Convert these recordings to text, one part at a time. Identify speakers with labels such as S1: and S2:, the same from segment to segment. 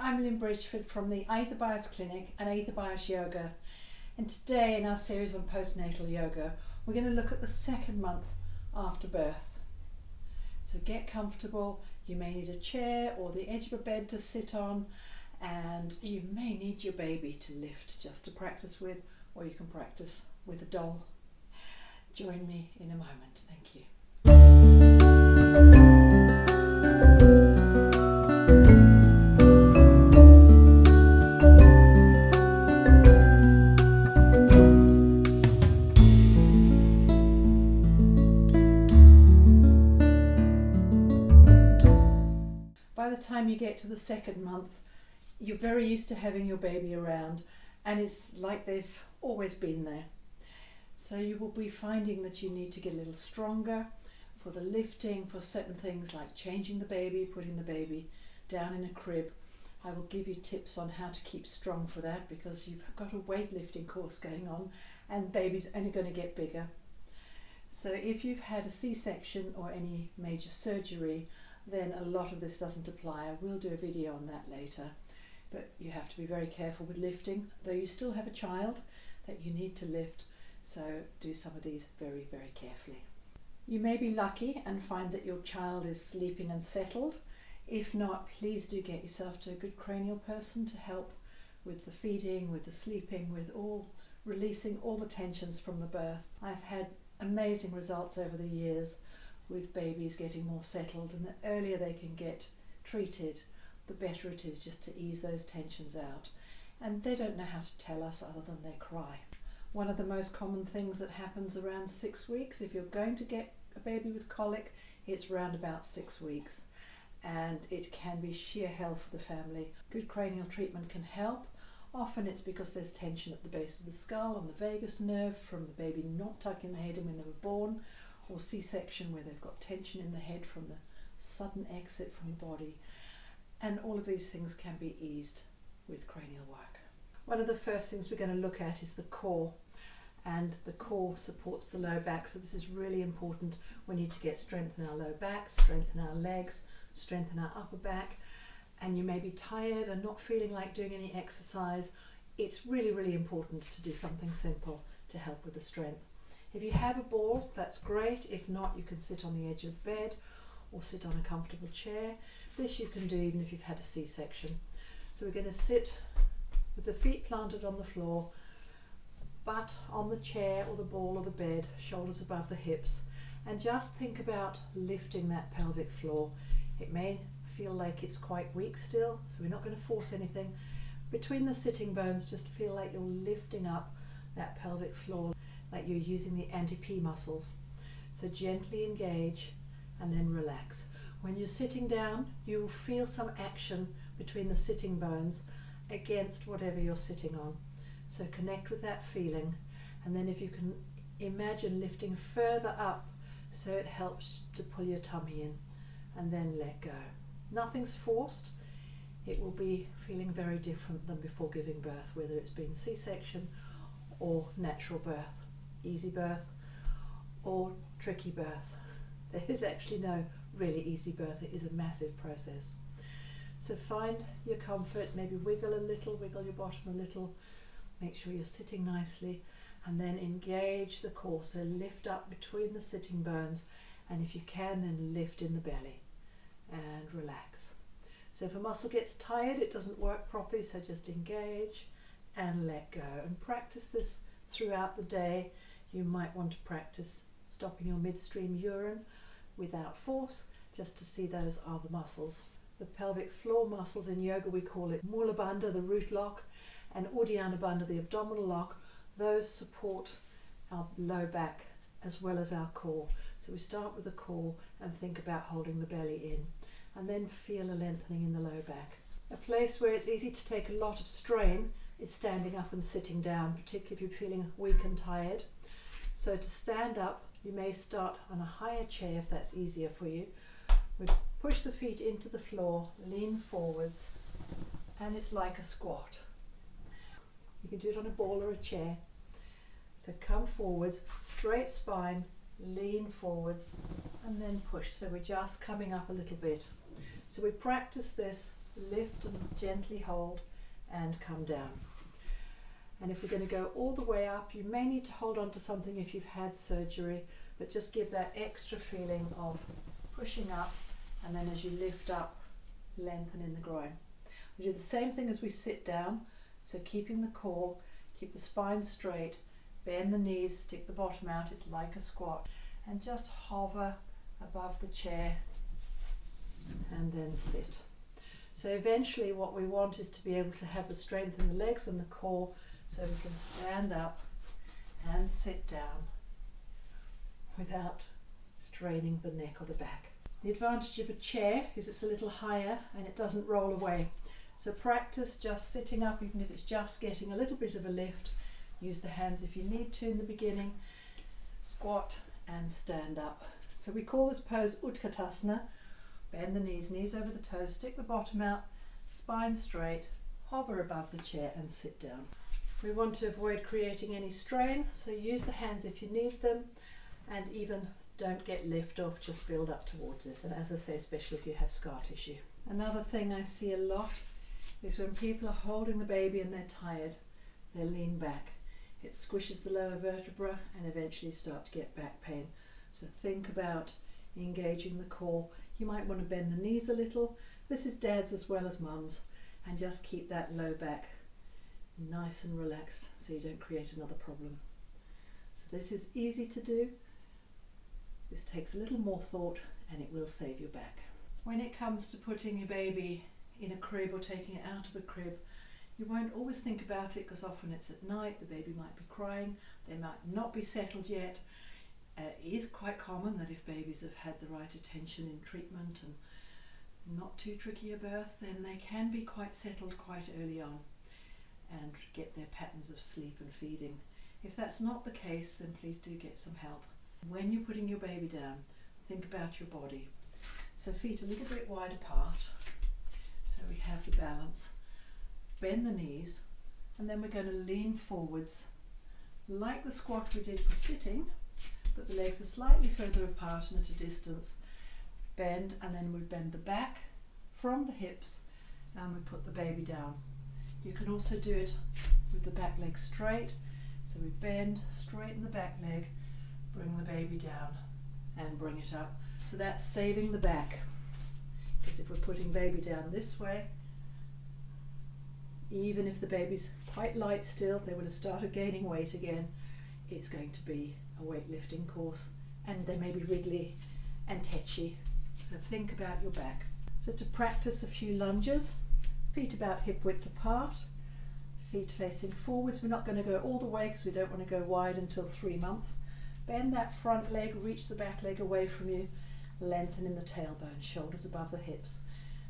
S1: I'm Lynn Bridgeford from the Aether Bios Clinic and Aether Bios Yoga, and today in our series on postnatal yoga we're going to look at the second month after birth. So get comfortable. You may need a chair or the edge of a bed to sit on, and you may need your baby to lift just to practice with, or you can practice with a doll. Join me in a moment. Thank you. By the time you get to the second month, you're very used to having your baby around, and it's like they've always been there. So you will be finding that you need to get a little stronger for the lifting, for certain things like changing the baby, putting the baby down in a crib. I will give you tips on how to keep strong for that, because you've got a weightlifting course going on and baby's only going to get bigger. So if you've had a C-section or any major surgery, then a lot of this doesn't apply. I will do a video on that later, but you have to be very careful with lifting, though you still have a child that you need to lift, so do some of these very, very carefully. You may be lucky and find that your child is sleeping and settled. If not, please do get yourself to a good cranial person to help with the feeding, with the sleeping, with releasing all the tensions from the birth. I've had amazing results over the years with babies getting more settled, and the earlier they can get treated, the better it is just to ease those tensions out. And they don't know how to tell us other than they cry. One of the most common things that happens around 6 weeks, if you're going to get a baby with colic, it's around about 6 weeks, and it can be sheer hell for the family. Good cranial treatment can help. Often it's because there's tension at the base of the skull, on the vagus nerve, from the baby not tucking the head in when they were born, or C-section where they've got tension in the head from the sudden exit from the body. And all of these things can be eased with cranial work. One of the first things we're going to look at is the core, and the core supports the low back, so this is really important. We need to get strength in our low back, strengthen our legs, strengthen our upper back, and you may be tired and not feeling like doing any exercise. It's really, really important to do something simple to help with the strength. If you have a ball, that's great. If not, you can sit on the edge of the bed or sit on a comfortable chair. This you can do even if you've had a C-section. So we're going to sit with the feet planted on the floor, butt on the chair or the ball or the bed, shoulders above the hips, and just think about lifting that pelvic floor. It may feel like it's quite weak still, so we're not going to force anything. Between the sitting bones, just feel like you're lifting up that pelvic floor, like you're using the anti-P muscles. So gently engage and then relax. When you're sitting down, you will feel some action between the sitting bones against whatever you're sitting on. So connect with that feeling, and then if you can imagine lifting further up so it helps to pull your tummy in, and then let go. Nothing's forced. It will be feeling very different than before giving birth, whether it's been C-section or natural birth, easy birth or tricky birth. There is actually no really easy birth. It is a massive process. So find your comfort, maybe wiggle a little, wiggle your bottom a little, make sure you're sitting nicely, and then engage the core. So lift up between the sitting bones, and if you can, then lift in the belly and relax. So if a muscle gets tired, it doesn't work properly, so just engage and let go, and practice this throughout the day. You might want to practice stopping your midstream urine without force, just to see those are the muscles. The pelvic floor muscles in yoga, we call it Mula Bandha, the root lock, and Uddiyana Bandha, the abdominal lock. Those support our low back as well as our core. So we start with the core and think about holding the belly in, and then feel a lengthening in the low back. A place where it's easy to take a lot of strain is standing up and sitting down, particularly if you're feeling weak and tired. So to stand up, you may start on a higher chair if that's easier for you. We push the feet into the floor, lean forwards, and it's like a squat. You can do it on a ball or a chair. So come forwards, straight spine, lean forwards, and then push. So we're just coming up a little bit. So we practice this, lift and Gently hold and come down. And if we're going to go all the way up, you may need to hold on to something if you've had surgery, but just give that extra feeling of pushing up, and then as you lift up, lengthen in the groin. We do the same thing as we sit down, so keeping the core, keep the spine straight, bend the knees, stick the bottom out, it's like a squat, and just hover above the chair and then sit. So eventually what we want is to be able to have the strength in the legs and the core, so we can stand up and sit down without straining the neck or the back. The advantage of a chair is it's a little higher and it doesn't roll away. So practice just sitting up, even if it's just getting a little bit of a lift. Use the hands if you need to in the beginning. Squat and stand up. So we call this pose Utkatasana. Bend the knees, knees over the toes, stick the bottom out, spine straight, hover above the chair and sit down. We want to avoid creating any strain, so use the hands if you need them, and even don't get lift off, just build up towards it. And as I say, especially if you have scar tissue. Another thing I see a lot is when people are holding the baby and they're tired, they lean back. It squishes the lower vertebra and eventually start to get back pain. So think about engaging the core. You might want to bend the knees a little. This is dads as well as mums, and just keep that low back nice and relaxed so you don't create another problem. So this is easy to do. This takes a little more thought and it will save your back. When it comes to putting your baby in a crib or taking it out of a crib, you won't always think about it because often it's at night, the baby might be crying, they might not be settled yet. It is quite common that if babies have had the right attention in treatment and not too tricky a birth, then they can be quite settled quite early on and get their patterns of sleep and feeding. If that's not the case, then please do get some help. When you're putting your baby down, think about your body. So feet a little bit wide apart, so we have the balance. Bend the knees, and then we're going to lean forwards like the squat we did for sitting, but the legs are slightly further apart and at a distance. Bend, and then we bend the back from the hips and we put the baby down. You can also do it with the back leg straight, so we bend, straighten the back leg, bring the baby down and bring it up. So that's saving the back, because if we're putting baby down this way, even if the baby's quite light still, they would have started gaining weight again. It's going to be a weightlifting course and they may be wriggly and tetchy. So think about your back. So to practice a few lunges, feet about hip width apart, feet facing forwards. We're not going to go all the way because we don't want to go wide until 3 months. Bend that front leg, reach the back leg away from you, lengthen in the tailbone, shoulders above the hips.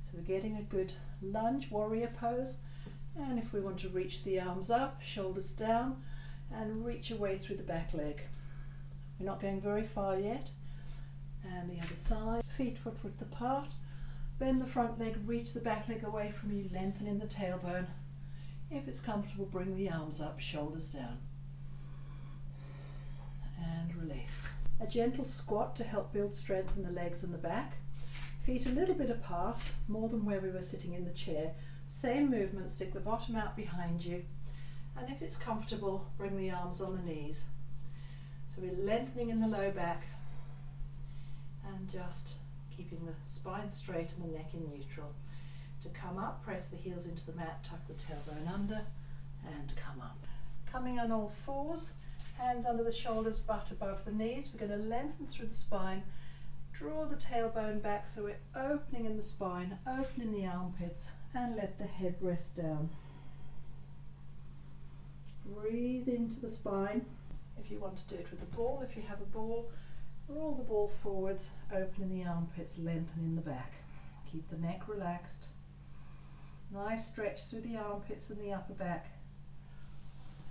S1: So we're getting a good lunge, warrior pose. And if we want to reach the arms up, shoulders down, and reach away through the back leg. We're not going very far yet. And the other side, feet foot width apart. Bend the front leg, reach the back leg away from you, lengthen in the tailbone. If it's comfortable, bring the arms up, shoulders down. And release. A gentle squat to help build strength in the legs and the back. Feet a little bit apart, more than where we were sitting in the chair. Same movement, stick the bottom out behind you. And if it's comfortable, bring the arms on the knees. So we're lengthening in the low back and just keeping the spine straight and the neck in neutral. To come up, press the heels into the mat, tuck the tailbone under and come up. Coming on all fours, hands under the shoulders, butt above the knees. We're going to lengthen through the spine, draw the tailbone back so we're opening in the spine, opening the armpits, and let the head rest down. Breathe into the spine. If you want to do it with a ball, if you have a ball, roll the ball forwards, opening the armpits, lengthen in the back. Keep the neck relaxed. Nice stretch through the armpits and the upper back.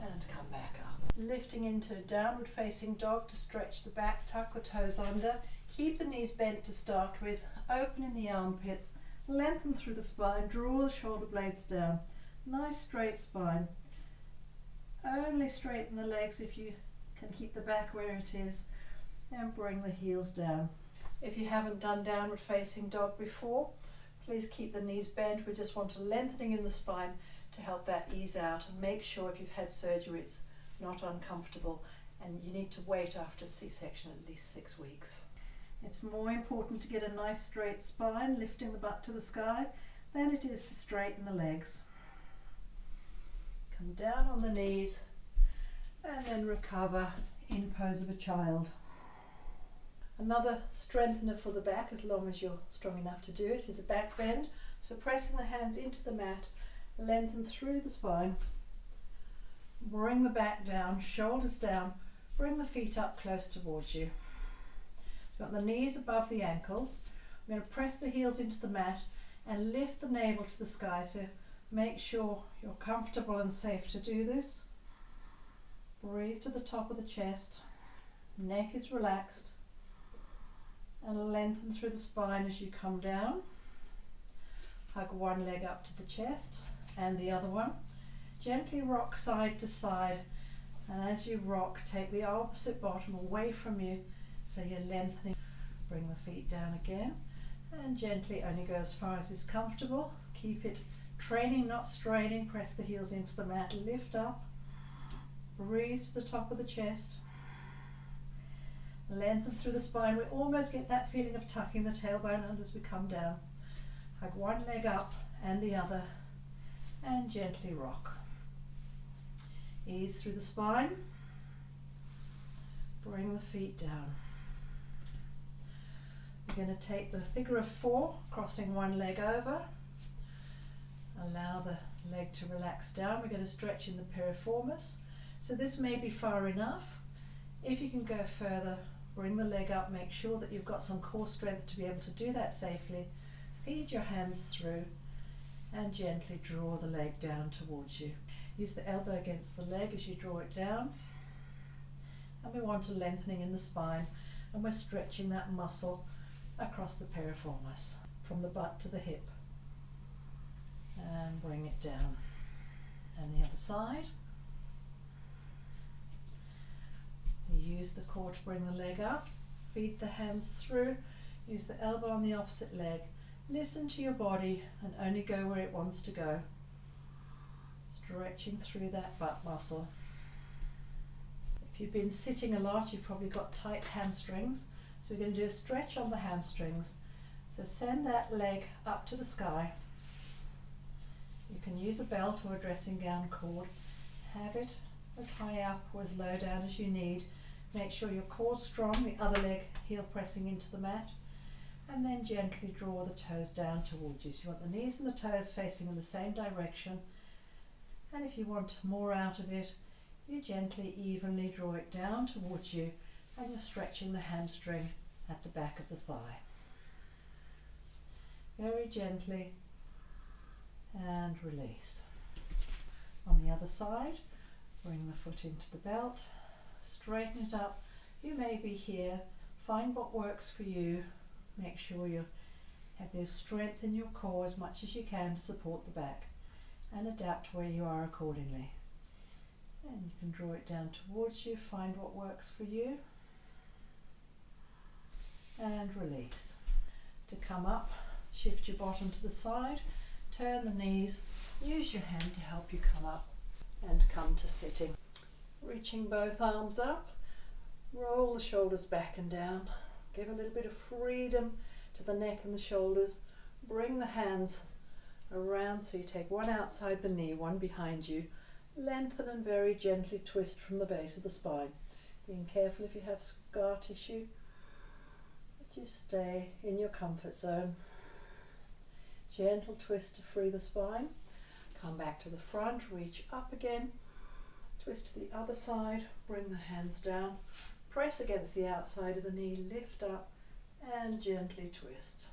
S1: And come back up. Lifting into downward facing dog to stretch the back, tuck the toes under. Keep the knees bent to start with, opening the armpits, lengthen through the spine, draw the shoulder blades down. Nice straight spine. Only straighten the legs if you can keep the back where it is, and bring the heels down. If you haven't done downward facing dog before, Please keep the knees bent. We just want a lengthening in the spine to help that ease out, and make sure if you've had surgery it's not uncomfortable, and you need to wait after C-section at least 6 weeks. It's more important to get a nice straight spine, lifting the butt to the sky, than it is to straighten the legs. Come down on the knees and then recover in pose of a child. Another strengthener for the back, as long as you're strong enough to do it, is a back bend. So pressing the hands into the mat, lengthen through the spine, bring the back down, shoulders down, bring the feet up close towards you. You've got the knees above the ankles. We're going to press the heels into the mat and lift the navel to the sky, so make sure you're comfortable and safe to do this. Breathe to the top of the chest, neck is relaxed, and lengthen through the spine as you come down. Hug one leg up to the chest and the other one. Gently rock side to side, and as you rock, take the opposite bottom away from you, so you're lengthening. Bring the feet down again, and gently only go as far as is comfortable. Keep it training, not straining. Press the heels into the mat, lift up, breathe to the top of the chest, lengthen through the spine. We almost get that feeling of tucking the tailbone under as we come down. Hug one leg up and the other, and gently rock. Ease through the spine, bring the feet down. We're going to take the figure of 4, crossing one leg over. Allow the leg to relax down. We're going to stretch in the piriformis. So this may be far enough. If you can go further, bring the leg up, make sure that you've got some core strength to be able to do that safely. Feed your hands through and gently draw the leg down towards you. Use the elbow against the leg as you draw it down. And we want a lengthening in the spine, and we're stretching that muscle across the piriformis from the butt to the hip. And bring it down. And the other side. Use the core to bring the leg up. Feed the hands through. Use the elbow on the opposite leg. Listen to your body and only go where it wants to go. Stretching through that butt muscle. If you've been sitting a lot, you've probably got tight hamstrings. So we're going to do a stretch on the hamstrings. So send that leg up to the sky. You can use a belt or a dressing gown cord. Have it as high up or as low down as you need. Make sure your core's strong, the other leg heel pressing into the mat. And then gently draw the toes down towards you. So you want the knees and the toes facing in the same direction. And if you want more out of it, you gently, evenly draw it down towards you, and you're stretching the hamstring at the back of the thigh. Very gently, and release. On the other side, bring the foot into the belt, straighten it up. You may be here, find what works for you. Make sure you have your strength in your core as much as you can to support the back, and adapt where you are accordingly. And you can draw it down towards you, find what works for you, and release. To come up, shift your bottom to the side, turn the knees, use your hand to help you come up and come to sitting. Reaching both arms up, roll the shoulders back and down. Give a little bit of freedom to the neck and the shoulders. Bring the hands around, so you take one outside the knee, one behind you. Lengthen and very gently twist from the base of the spine. Being careful if you have scar tissue, but you stay in your comfort zone. Gentle twist to free the spine. Come back to the front, reach up again. Twist to the other side, bring the hands down. Press against the outside of the knee, lift up and gently twist.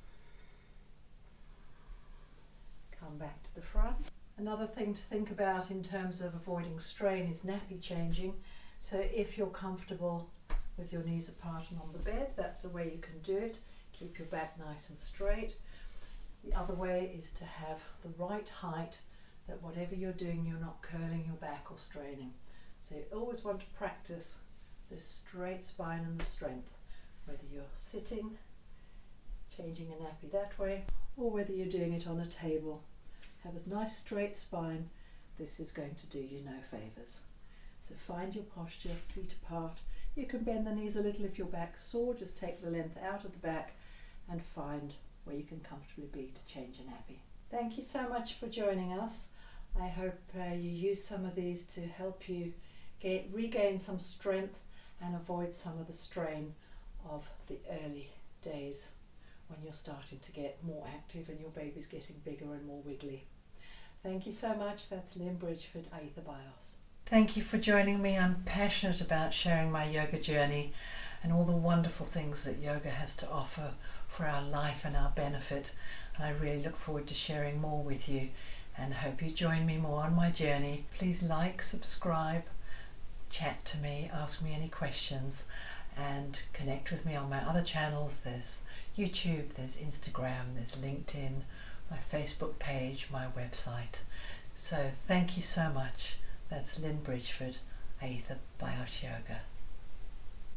S1: Come back to the front. Another thing to think about in terms of avoiding strain is nappy changing. So if you're comfortable with your knees apart and on the bed, that's the way you can do it. Keep your back nice and straight. The other way is to have the right height, that whatever you're doing, you're not curling your back or straining. So you always want to practice this straight spine and the strength, whether you're sitting, changing a nappy that way, or whether you're doing it on a table. Have a nice straight spine. This is going to do you no favours. So find your posture, feet apart. You can bend the knees a little if your back's sore, just take the length out of the back and find where you can comfortably be to change a nappy. Thank you so much for joining us. I hope you use some of these to help you regain some strength and avoid some of the strain of the early days when you're starting to get more active and your baby's getting bigger and more wiggly. Thank you so much. That's Lynn Bridgeford, Aether Bios. Thank you for joining me. I'm passionate about sharing my yoga journey and all the wonderful things that yoga has to offer for our life and our benefit. And I really look forward to sharing more with you and hope you join me more on my journey. Please like, subscribe, chat to me, ask me any questions, and connect with me on my other channels. There's YouTube, there's Instagram, there's LinkedIn, my Facebook page, my website. So thank you so much. That's Lynn Bridgeford, Aether Bios Yoga.